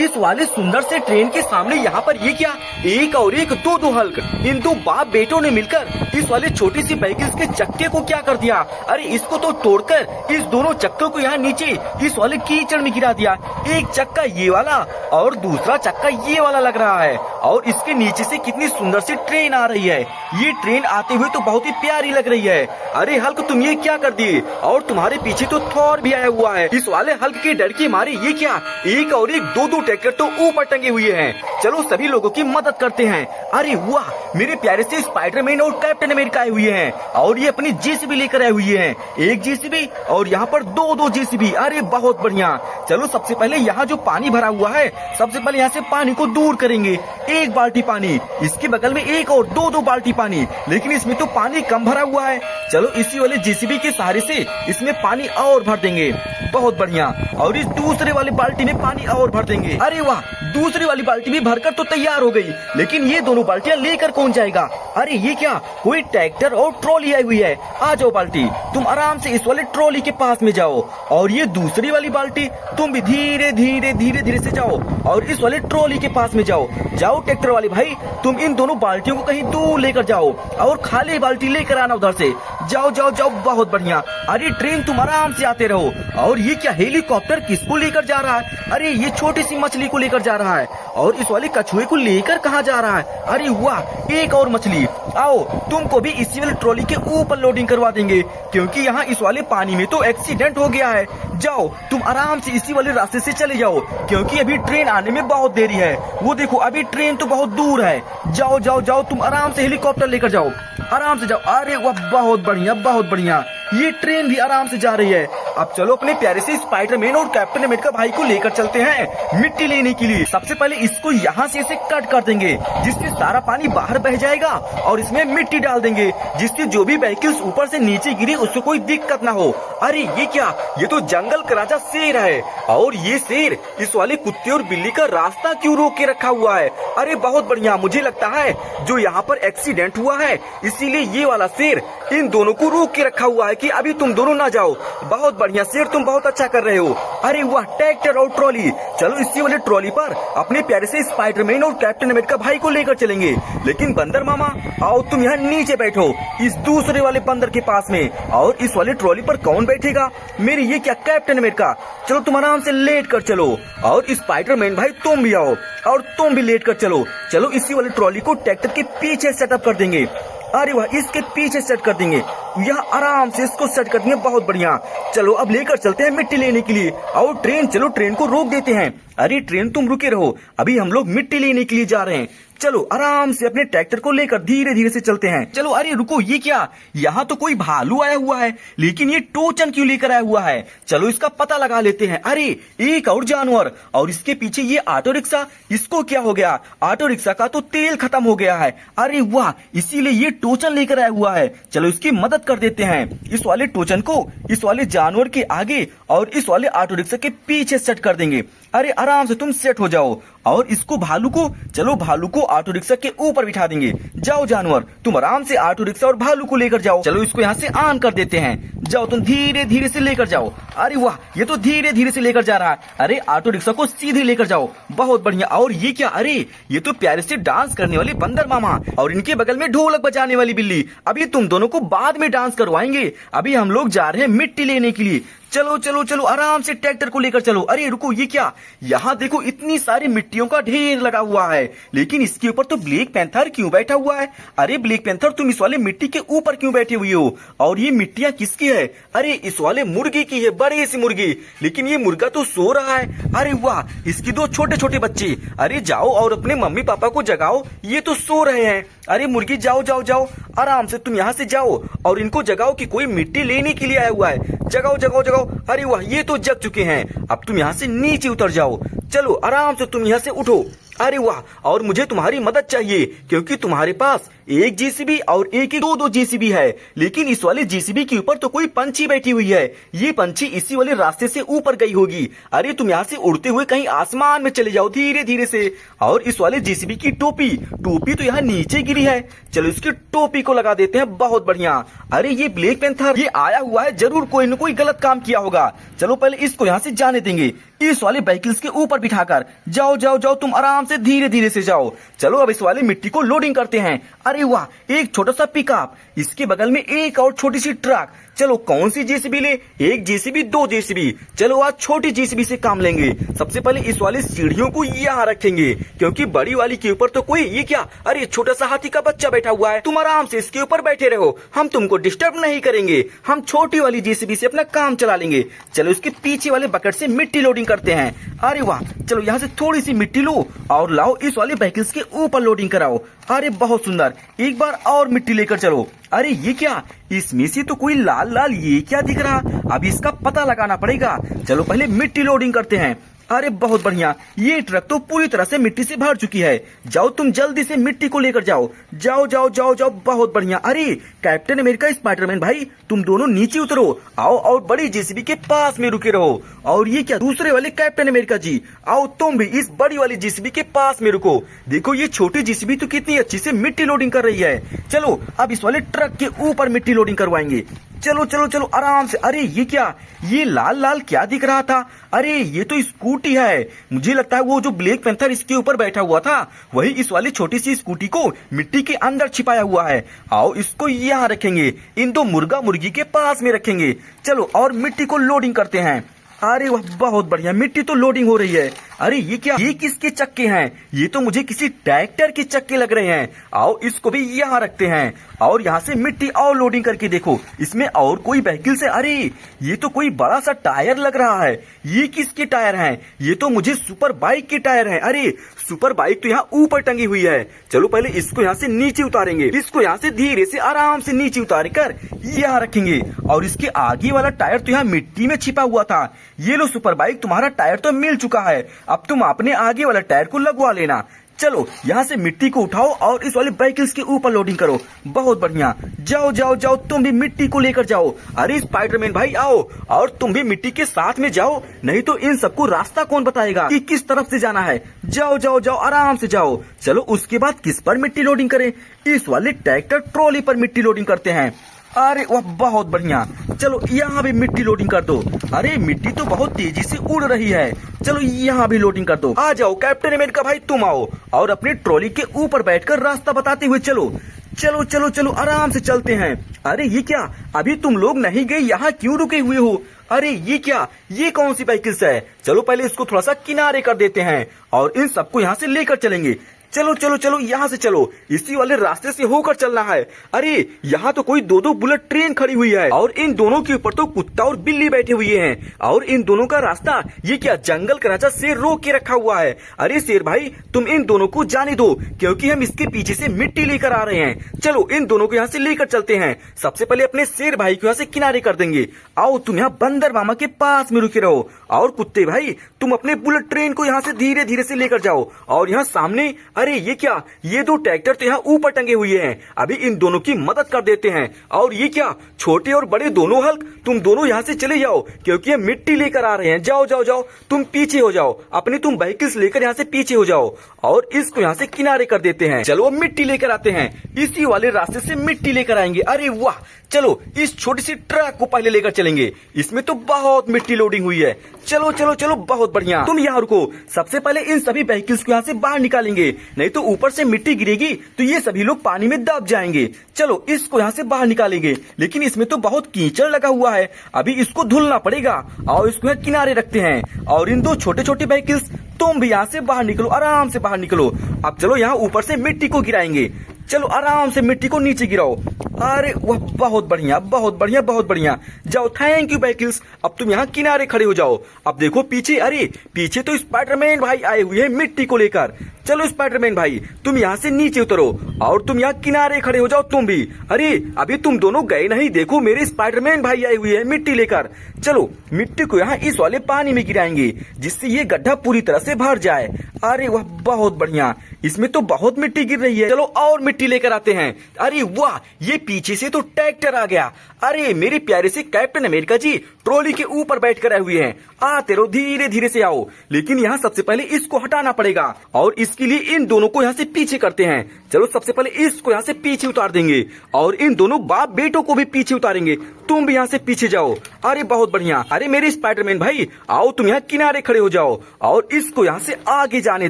इस वाले सुंदर से ट्रेन के सामने यहाँ पर ये क्या, एक और एक दो हल्क, इन दो बाप बेटों ने मिलकर इस वाले छोटी सी व्हीकल्स के चक्के को क्या कर दिया। अरे इसको तो तोड़कर इस दोनों चक्कों को यहाँ नीचे इस वाले कीचड़ में गिरा दिया। एक चक्का ये वाला और दूसरा चक्का ये वाला लग रहा है, और इसके नीचे से कितनी सुंदर सी ट्रेन आ रही है। ये ट्रेन आते हुए तो बहुत ही प्यारी लग रही है। अरे हल्क तुम ये क्या कर दिए, और तुम्हारे पीछे तो थॉर भी आया हुआ है। इस वाले हल्क के डर के मारे ये क्या, एक और एक दो ट्रैक्टर तो ऊपर टंगे हुए हैं। चलो सभी लोगों की मदद करते हैं। अरे वाह, मेरे प्यारे से स्पाइडरमैन और कैप्टन अमेरिका आए हुए हैं, और ये अपनी जेसीबी लेकर आए हुए हैं। एक जेसीबी और यहाँ पर दो जेसीबी। अरे बहुत बढ़िया। चलो सबसे पहले यहाँ जो पानी भरा हुआ है, सबसे पहले यहाँ से पानी को दूर करेंगे। एक बाल्टी पानी, इसके बगल में एक और दो बाल्टी पानी, लेकिन इसमें तो पानी कम भरा हुआ है। चलो इसी वाले जेसीबी के सहारे से इसमें पानी और भर देंगे। बहुत बढ़िया। और इस दूसरे वाली बाल्टी में पानी और भर देंगे। अरे वाह, दूसरी वाली बाल्टी भी भरकर तो तैयार हो गई, लेकिन ये दोनों बाल्टियां लेकर कौन जाएगा। अरे ये क्या, कोई ट्रैक्टर और ट्रॉली आई हुई है। आ जाओ बाल्टी, तुम आराम से इस वाले ट्रॉली के पास में जाओ, और ये दूसरी वाली बाल्टी तुम भी धीरे धीरे से जाओ और इस वाले ट्रॉली के पास में जाओ। जाओ ट्रैक्टर वाली भाई, तुम इन दोनों बाल्टियों को कहीं दूर लेकर जाओ और खाली बाल्टी लेकर आना उधर से। जाओ जाओ जाओ, बहुत बढ़िया। अरे ट्रेन तुम आराम से आते रहो। और ये क्या, हेलीकॉप्टर किसको लेकर जा रहा है। अरे ये छोटी सी मछली को लेकर जा रहा है, और इस वाले कछुए को लेकर कहाँ जा रहा है। अरे वाह, एक और मछली। आओ तुमको भी इसी वाले ट्रॉली के ऊपर लोडिंग करवा देंगे, क्योंकि यहाँ इस वाले पानी में तो एक्सीडेंट हो गया है। जाओ तुम आराम से इसी वाले रास्ते से चले जाओ, क्योंकि अभी ट्रेन आने में बहुत देरी है। वो देखो अभी ट्रेन तो बहुत दूर है। जाओ जाओ जाओ, तुम आराम से हेलीकॉप्टर लेकर जाओ, आराम से जाओ। अरे वाह, बहुत बढ़िया बहुत बढ़िया। ये ट्रेन भी आराम से जा रही है। अब चलो अपने प्यारे से स्पाइडरमैन और कैप्टन अमेरिका भाई को लेकर चलते हैं मिट्टी लेने के लिए। सबसे पहले इसको यहाँ से इसे कट कर देंगे, जिससे सारा पानी बाहर बह जाएगा, और इसमें मिट्टी डाल देंगे, जिससे जो भी व्हीकल्स ऊपर से नीचे गिरे उसको कोई दिक्कत ना हो। अरे ये क्या, ये तो जंगल का राजा शेर है, और ये शेर इस वाले कुत्ते और बिल्ली का रास्ता क्यों रोक के रखा हुआ है। अरे बहुत बढ़िया, मुझे लगता है जो यहाँ पर एक्सीडेंट हुआ है, इसीलिए ये वाला शेर इन दोनों को रोक के रखा हुआ है कि अभी तुम दोनों ना जाओ। बहुत बढ़िया शेर, तुम बहुत अच्छा कर रहे हो। अरे वाह, ट्रैक्टर और ट्रॉली। चलो इसी वाले ट्रॉली पर अपने प्यारे से स्पाइडरमैन और कैप्टन अमेरिका भाई को लेकर चलेंगे। लेकिन बंदर मामा, आओ तुम यहाँ नीचे बैठो इस दूसरे वाले बंदर के पास में। और इस वाले ट्रॉली पर कौन बैठेगा, मेरी ये क्या, कैप्टन अमेरिका। चलो तुम आराम से लेट कर चलो, और स्पाइडरमैन भाई तुम भी आओ और तुम भी लेट कर चलो। चलो इसी वाले ट्रॉली को ट्रैक्टर के पीछे सेटअप कर देंगे। अरे वाह, इसके पीछे सेट कर देंगे, यहाँ आराम से इसको सेट कर देंगे। बहुत बढ़िया। चलो अब लेकर चलते हैं मिट्टी लेने के लिए। और ट्रेन, चलो ट्रेन को रोक देते हैं। अरे ट्रेन तुम रुके रहो, अभी हम लोग मिट्टी लेने के लिए जा रहे हैं। चलो आराम से अपने ट्रैक्टर को लेकर धीरे से चलते हैं। चलो। अरे रुको, ये क्या, यहाँ तो कोई भालू आया हुआ है, लेकिन ये टोचन क्यों लेकर आया हुआ है। चलो इसका पता लगा लेते हैं। अरे एक और जानवर, और इसके पीछे ये ऑटो रिक्शा, इसको क्या हो गया, ऑटो रिक्शा का तो तेल खत्म हो गया है। अरे वाह, इसीलिए ये टोचन लेकर आया हुआ है। चलो इसकी मदद कर देते हैं। इस वाले टोचन को इस वाले जानवर के आगे और इस वाले ऑटो रिक्शा के पीछे सेट कर देंगे। अरे आराम से तुम सेट हो जाओ, और इसको भालू को, चलो भालू को ऑटो रिक्शा के ऊपर बिठा देंगे। जाओ जानवर, तुम आराम से ऑटो रिक्शा और भालू को लेकर जाओ। चलो इसको यहाँ से ऑन कर देते हैं। जाओ तुम धीरे से लेकर जाओ। अरे वाह, ये तो धीरे से लेकर जा रहा है। अरे ऑटो रिक्शा को सीधे लेकर जाओ। बहुत बढ़िया। और ये क्या, अरे ये तो प्यारे से डांस करने वाली बंदर मामा, और इनके बगल में ढोलक बजाने वाली बिल्ली। अभी तुम दोनों को बाद में डांस करवाएंगे, अभी हम लोग जा रहे हैं मिट्टी लेने के लिए। चलो चलो चलो, आराम से ट्रैक्टर को लेकर चलो। अरे रुको, ये क्या, यहाँ देखो इतनी सारी मिट्टियों का ढेर लगा हुआ है, लेकिन इसके ऊपर तो ब्लैक पैंथर क्यों बैठा हुआ है। अरे ब्लैक पैंथर, तुम इस वाले मिट्टी के ऊपर क्यों बैठे हुए हो, और ये मिट्टियाँ किसकी है। अरे इस वाले मुर्गी की है, बड़ी सी मुर्गी, लेकिन ये मुर्गा तो सो रहा है। अरे वाह, इसकी दो छोटे छोटे बच्चे। अरे जाओ और अपने मम्मी पापा को जगाओ, ये तो सो रहे हैं। अरे मुर्गी जाओ जाओ जाओ, आराम से तुम यहाँ से जाओ और इनको जगाओ कि कोई मिट्टी लेने के लिए आया हुआ है। जगाओ जगाओ जगाओ। अरे वाह, ये तो जग चुके हैं। अब तुम यहाँ से नीचे उतर जाओ। चलो आराम से तुम यहाँ से उठो। अरे वाह, और मुझे तुम्हारी मदद चाहिए, क्योंकि तुम्हारे पास एक जेसीबी और एक ही दो जेसीबी है, लेकिन इस वाले जेसीबी के ऊपर तो कोई पंछी बैठी हुई है। ये पंछी इसी वाले रास्ते से ऊपर गई होगी। अरे तुम यहाँ से उड़ते हुए कहीं आसमान में चले जाओ धीरे से। और इस वाले जेसीबी की टोपी तो यहाँ नीचे गिरी है। चलो इसकी टोपी को लगा देते हैं। बहुत बढ़िया। अरे ये ब्लैक पैंथर, ये आया हुआ है, जरूर कोई न कोई गलत काम किया होगा। चलो पहले इसको यहाँ से जाने देंगे। इस वाले व्हीकल्स के ऊपर बिठाकर जाओ जाओ जाओ, तुम आराम से धीरे धीरे से जाओ। चलो अब इस वाले मिट्टी को लोडिंग करते हैं। अरे वाह, एक छोटा सा पिकअप, इसके बगल में एक और छोटी सी ट्रक। चलो कौन सी जेसीबी ले, एक जेसीबी, दो जेसीबी। चलो आज छोटी जेसीबी से काम लेंगे। सबसे पहले इस वाली सीढ़ियों को यहाँ रखेंगे, क्योंकि बड़ी वाली के ऊपर तो कोई, ये क्या, अरे छोटा सा हाथी का बच्चा बैठा हुआ है। तुम आराम से इसके ऊपर बैठे रहो, हम तुमको डिस्टर्ब नहीं करेंगे। हम छोटी वाली जेसीबी से अपना काम चला लेंगे। चलो इसके पीछे वाले बकेट से मिट्टी लोडिंग करते हैं। अरे वाह, चलो यहाँ से थोड़ी सी मिट्टी लो और लाओ इस वाले व्हीकल्स के ऊपर लोडिंग कराओ। अरे बहुत सुंदर, एक बार और मिट्टी लेकर चलो। अरे ये क्या, इसमें से तो कोई लाल लाल ये क्या दिख रहा, अभी इसका पता लगाना पड़ेगा। चलो पहले मिट्टी लोडिंग करते हैं। अरे बहुत बढ़िया, ये ट्रक तो पूरी तरह से मिट्टी से भर चुकी है। जाओ तुम जल्दी से मिट्टी को लेकर जाओ, जाओ जाओ जाओ जाओ, बहुत बढ़िया। अरे कैप्टन अमेरिका, स्पाइडरमैन भाई, तुम दोनों नीचे उतरो, आओ और बड़ी जेसीबी के पास में रुके रहो। और ये क्या, दूसरे वाले कैप्टन अमेरिका जी, आओ तुम भी इस बड़ी वाली जेसीबी के पास में रुको। देखो ये छोटी जेसीबी तो कितनी अच्छी से मिट्टी लोडिंग कर रही है। चलो अब इस वाले ट्रक के ऊपर मिट्टी लोडिंग करवाएंगे। चलो चलो चलो आराम से। अरे ये क्या, ये लाल लाल क्या दिख रहा था, अरे ये तो स्कूटी है। मुझे लगता है वो जो ब्लैक पैंथर इसके ऊपर बैठा हुआ था, वही इस वाली छोटी सी स्कूटी को मिट्टी के अंदर छिपाया हुआ है। आओ इसको यहाँ रखेंगे, इन दो मुर्गा मुर्गी के पास में रखेंगे। चलो और मिट्टी को लोडिंग करते हैं। अरे वाह, बहुत बढ़िया, मिट्टी तो लोडिंग हो रही है। अरे ये क्या, ये किसके चक्के हैं, ये तो मुझे किसी ट्रैक्टर के चक्के लग रहे हैं। आओ इसको भी यहाँ रखते हैं और यहाँ से मिट्टी और लोडिंग करके देखो, इसमें और कोई व्हीकल से। अरे ये तो कोई बड़ा सा टायर लग रहा है, ये किसके टायर हैं, ये तो मुझे सुपर बाइक के टायर हैं। अरे सुपर बाइक तो यहाँ ऊपर टंगी हुई है। चलो पहले इसको यहाँ से नीचे उतारेंगे, इसको यहाँ से धीरे से आराम से नीचे उतार कर यहाँ रखेंगे। और इसके आगे वाला टायर तो यहाँ मिट्टी में छिपा हुआ था। ये लो सुपर बाइक, तुम्हारा टायर तो मिल चुका है, अब तुम अपने आगे वाला टायर को लगवा लेना। चलो यहाँ से मिट्टी को उठाओ और इस वाले व्हीकल्स के ऊपर लोडिंग करो। बहुत बढ़िया, जाओ जाओ जाओ, तुम भी मिट्टी को लेकर जाओ। अरे स्पाइडरमैन भाई आओ, और तुम भी मिट्टी के साथ में जाओ, नहीं तो इन सबको रास्ता कौन बताएगा कि किस तरफ से जाना है। जाओ जाओ जाओ, आराम से जाओ। चलो उसके बाद किस पर मिट्टी लोडिंग करें, इस वाले ट्रैक्टर ट्रॉली पर मिट्टी लोडिंग करते हैं। अरे वाह, बहुत बढ़िया, चलो यहाँ भी मिट्टी लोडिंग कर दो। अरे मिट्टी तो बहुत तेजी से उड़ रही है, चलो यहाँ भी लोडिंग कर दो। आ जाओ कैप्टन अमेरिका भाई, तुम आओ और अपनी ट्रॉली के ऊपर बैठकर रास्ता बताते हुए चलो। चलो चलो चलो आराम से चलते हैं। अरे ये क्या, अभी तुम लोग नहीं गए, यहाँ क्यों रुके हुए हो। अरे ये क्या, ये कौन सी व्हीकल्स है। चलो पहले इसको थोड़ा सा किनारे कर देते हैं और इन सबको यहाँ से लेकर चलेंगे। चलो चलो चलो, यहाँ से चलो, इसी वाले रास्ते से होकर चलना है। अरे यहाँ तो कोई दो दो बुलेट ट्रेन खड़ी हुई है और इन दोनों के ऊपर तो कुत्ता और बिल्ली बैठे हुए हैं। और इन दोनों का रास्ता, ये क्या, जंगल का राजा शेर रोक के रखा हुआ है। अरे शेर भाई, तुम इन दोनों को जाने दो, क्योंकि हम इसके पीछे से मिट्टी लेकर आ रहे हैं। चलो इन दोनों को यहाँ से लेकर चलते हैं। सबसे पहले अपने शेर भाई को यहाँ से किनारे कर देंगे। आओ तुम यहाँ बंदर मामा के पास में रुके रहो, और कुत्ते भाई तुम अपने बुलेट ट्रेन को यहाँ से धीरे धीरे से लेकर जाओ। और यहाँ सामने, अरे ये क्या, ये दो ट्रैक्टर तो यहाँ ऊपर टंगे हुए हैं, अभी इन दोनों की मदद कर देते हैं। और ये क्या, छोटे और बड़े दोनों हल्क, तुम दोनों यहाँ से चले जाओ, क्योंकि हम मिट्टी लेकर आ रहे हैं। जाओ जाओ जाओ, तुम पीछे हो जाओ, अपने तुम व्हीकल्स लेकर यहाँ से पीछे हो जाओ और इसको यहाँ से किनारे कर देते हैं। चलो मिट्टी लेकर आते हैं, इसी वाले रास्ते से मिट्टी लेकर आएंगे। अरे वाह, चलो इस छोटी सी ट्रक को पहले लेकर चलेंगे, इसमें तो बहुत मिट्टी लोडिंग हुई है। चलो चलो चलो, बहुत बढ़िया, तुम यहाँ रुको। सबसे पहले इन सभी व्हीकल्स को यहाँ से बाहर निकालेंगे, नहीं तो ऊपर से मिट्टी गिरेगी तो ये सभी लोग पानी में दब जाएंगे। चलो इसको यहाँ से बाहर निकालेंगे, लेकिन इसमें तो बहुत कीचड़ लगा हुआ है, अभी इसको धुलना पड़ेगा। और इसको यहाँ किनारे रखते हैं और इन दो छोटे छोटे व्हीकल्स, तुम भी यहाँ से बाहर निकलो, आराम से बाहर निकलो। अब चलो यहाँ ऊपर से मिट्टी को गिराएंगे। चलो आराम से मिट्टी को नीचे गिराओ। अरे वह, बहुत बढ़िया बहुत बढ़िया बहुत बढ़िया, जाओ, थैंक यू व्हीकल्स। अब तुम यहाँ किनारे खड़े हो जाओ। अब देखो पीछे, अरे पीछे तो स्पाइडरमैन भाई आए हुए हैं मिट्टी को लेकर। चलो स्पाइडरमैन भाई, तुम यहाँ से नीचे उतरो और तुम यहाँ किनारे खड़े हो जाओ तुम भी। अरे अभी तुम दोनों गए नहीं, देखो मेरे स्पाइडरमैन भाई आए हुए हैं मिट्टी लेकर। चलो मिट्टी को यहाँ इस वाले पानी में गिराएंगे, जिससे ये गड्ढा पूरी तरह से भर जाए। अरे वह, बहुत बढ़िया, इसमें तो बहुत मिट्टी गिर रही है। चलो और मिट्टी लेकर आते हैं। अरे वाह, ये पीछे से तो ट्रैक्टर आ गया। अरे मेरे प्यारे से कैप्टन अमेरिका जी ट्रॉली के ऊपर बैठ कर आए हुए हैं। आते रहो, धीरे धीरे से आओ। लेकिन यहाँ सबसे पहले इसको हटाना पड़ेगा और इसके लिए इन दोनों को यहाँ से पीछे करते हैं। चलो सबसे पहले इसको यहाँ से पीछे उतार देंगे और इन दोनों बाप बेटों को भी पीछे उतारेंगे। तुम भी यहाँ से पीछे जाओ। अरे बहुत बढ़िया। अरे मेरे स्पाइडरमैन भाई आओ, तुम यहाँ किनारे खड़े हो जाओ और इसको यहाँ से आगे जाने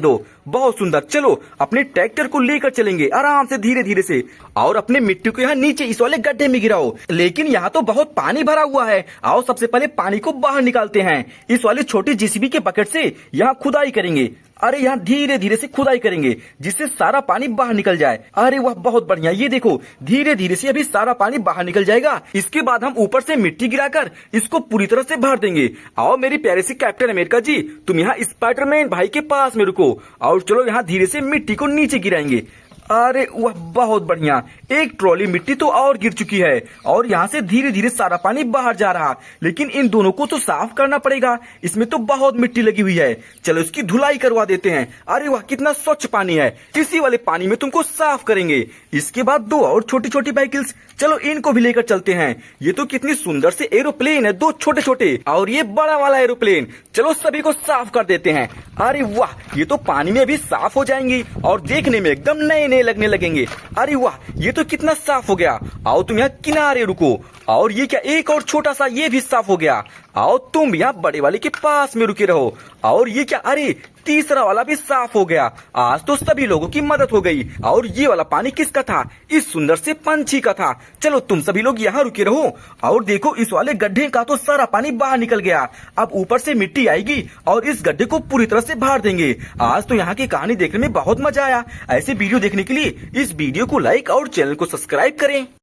दो। बहुत सुंदर। चलो अपने ट्रैक्टर को लेकर चलेंगे आराम से, धीरे धीरे से, और अपने मिट्टी को यहाँ नीचे इस वाले गड्ढे में गिराओ। लेकिन यहाँ तो बहुत पानी भरा हुआ है। आओ सबसे पहले पानी को बाहर निकालते हैं। इस वाले छोटी जेसीबी के बकेट से यहाँ खुदाई करेंगे। अरे यहाँ धीरे धीरे से खुदाई करेंगे जिससे सारा पानी बाहर निकल जाए। अरे वाह बहुत बढ़िया। ये देखो धीरे धीरे से अभी सारा पानी बाहर निकल जाएगा। इसके बाद हम ऊपर से मिट्टी गिराकर इसको पूरी तरह से भर देंगे। आओ मेरी प्यारे सी कैप्टन अमेरिका जी, तुम यहाँ स्पाइडरमैन भाई के पास में रुको और चलो यहाँ धीरे से मिट्टी को नीचे गिराएंगे। अरे वह बहुत बढ़िया। एक ट्रॉली मिट्टी तो और गिर चुकी है और यहाँ से धीरे धीरे सारा पानी बाहर जा रहा। लेकिन इन दोनों को तो साफ करना पड़ेगा, इसमें तो बहुत मिट्टी लगी हुई है। चलो इसकी धुलाई करवा देते हैं। अरे वाह कितना स्वच्छ पानी है। इसी वाले पानी में तुमको साफ करेंगे। इसके बाद दो और छोटी छोटी व्हीकल्स, चलो इनको भी लेकर चलते हैं। ये तो कितनी सुंदर से एरोप्लेन है, दो छोटे छोटे और ये बड़ा वाला एरोप्लेन। चलो सभी को साफ कर देते हैं। अरे वाह, ये तो पानी में भी साफ हो जाएंगी और देखने में एकदम नए नए लगने लगेंगे। अरे वाह, ये तो कितना साफ हो गया। आओ तुम यहाँ किनारे रुको। और ये क्या, एक और छोटा सा ये भी साफ हो गया। आओ तुम यहाँ बड़े वाले के पास में रुके रहो। और ये क्या, अरे तीसरा वाला भी साफ हो गया। आज तो सभी लोगों की मदद हो गई। और ये वाला पानी किसका था? इस सुंदर से पंछी का था। चलो तुम सभी लोग यहाँ रुके रहो। और देखो इस वाले गड्ढे का तो सारा पानी बाहर निकल गया। अब ऊपर से मिट्टी आएगी और इस गड्ढे को पूरी तरह से भर देंगे। आज तो यहाँ की कहानी देखने में बहुत मजा आया। ऐसे वीडियो देखने के लिए इस वीडियो को लाइक और चैनल को सब्सक्राइब करें।